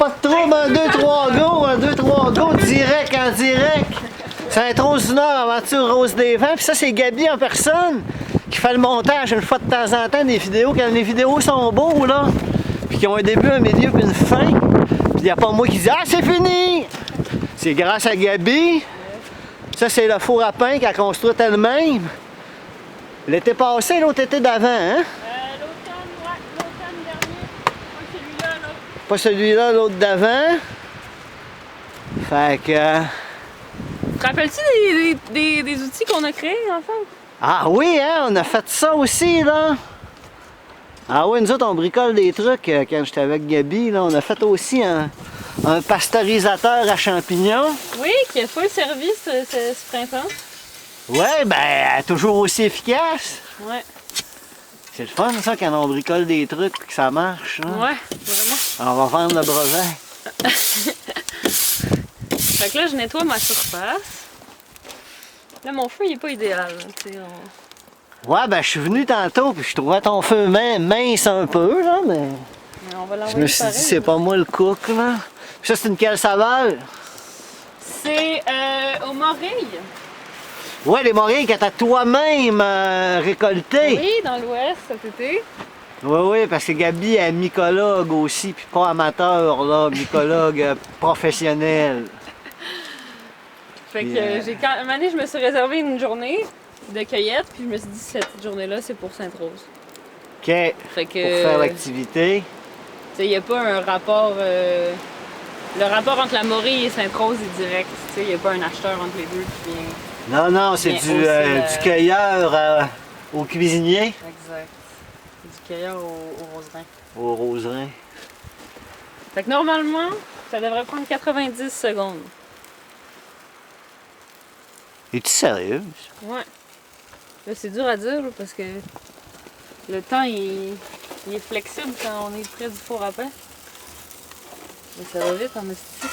Pas de trouble, 1, 2, 3, go, 1, 2, 3, go, direct en direct. Sainte-Rose du Nord, aventure Rose des Vents. Puis ça, c'est Gabi en personne qui fait le montage une fois de temps en temps des vidéos. Quand les vidéos sont beaux, là, puis qui ont un début, un milieu, puis une fin. Puis il n'y a pas moi qui dis « Ah, c'est fini! » C'est grâce à Gabi. Ça, c'est le four à pain qu'elle a construit elle-même. L'été passé, l'autre été d'avant, hein? L'automne, ouais, l'automne dernier. Pas celui-là, là. Pas celui-là, l'autre d'avant. Fait que... Te rappelles-tu des outils qu'on a créés ensemble? Ah oui, hein? On a fait ça aussi, là. Ah oui, nous autres, on bricole des trucs quand j'étais avec Gabi, là. On a fait aussi un pasteurisateur à champignons. Oui, qui a fait le service ce printemps. Ouais, ben, toujours aussi efficace. Ouais. C'est le fun, ça, quand on bricole des trucs et que ça marche. Hein? Ouais, vraiment. On va vendre le brevet. Fait que là, je nettoie ma surface. Là, mon feu, il est pas idéal. Tu sais, Ouais, ben, je suis venu tantôt puis je trouvais ton feu mince un peu, là, mais... on va Je l'envoyer me suis pareil. dit, c'est pas moi le cook, là. Puis ça, c'est une quelle saveur? C'est aux morilles. Ouais, les morilles que t'as toi-même récoltées. Oui, dans l'ouest cet été. Oui, oui, parce que Gabi est mycologue aussi, puis pas amateur, là, mycologue professionnel. Fait que un moment donné, je me suis réservé une journée de cueillette, puis je me suis dit, cette journée-là, c'est pour Sainte-Rose. OK, Fait que, pour faire l'activité. Tu sais, il n'y a pas un rapport... le rapport entre la morille et Sainte-Rose est direct. Tu sais, il n'y a pas un acheteur entre les deux qui vient... Non, non, c'est du cueilleur au cuisinier. Exact. Du cueilleur au roserin. Au roserin. Fait que normalement, ça devrait prendre 90 secondes. Es-tu sérieuse? Ouais. Là, c'est dur à dire là, parce que le temps il est flexible quand on est près du four à pain. Mais ça va vite en esti.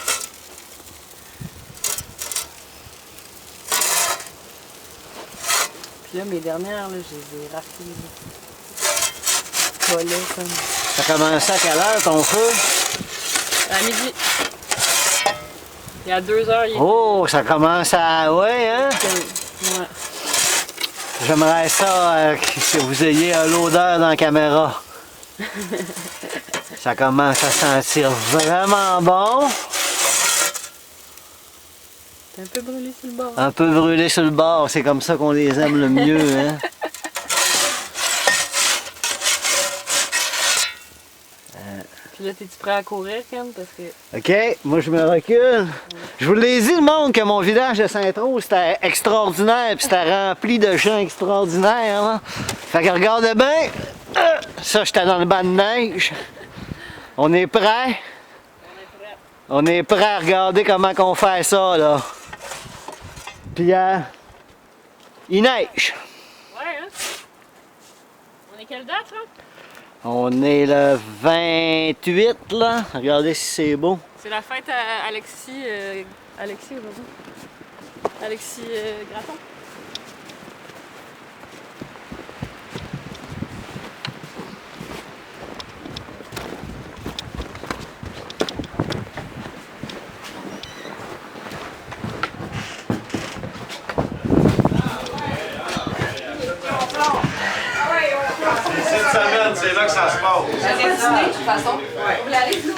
Puis là, mes dernières, là, je les ai raflées. Collées comme... Ça a commencé à quelle heure ton feu? À midi. Il y a 2 heures, il est... Oh, ça commence à... Ouais, hein? Ouais. J'aimerais ça que vous ayez l'odeur dans la caméra. Ça commence à sentir vraiment bon. T'es un peu brûlé sur le bord. Un peu brûlé sur le bord, c'est comme ça qu'on les aime le mieux, hein? Puis là, t'es-tu prêt à courir, Ken? Parce que... OK, moi je me recule. Je vous l'ai dit, le monde, que mon village de Sainte-Rose, c'était extraordinaire, puis c'était rempli de gens extraordinaires, là. Fait que regardez bien, ça, j'étais dans le banc de neige. On est prêt? On est prêt à regarder comment on fait ça, là. Puis, il neige. Ouais, hein? On est quelle date, là? On est le 28, là. Regardez si c'est beau. C'est la fête à Alexis... Alexis, aujourd'hui? Alexis Graton? Cette semaine, c'est là que ça se passe. La destinée, de toute façon. Vous voulez aller, vous?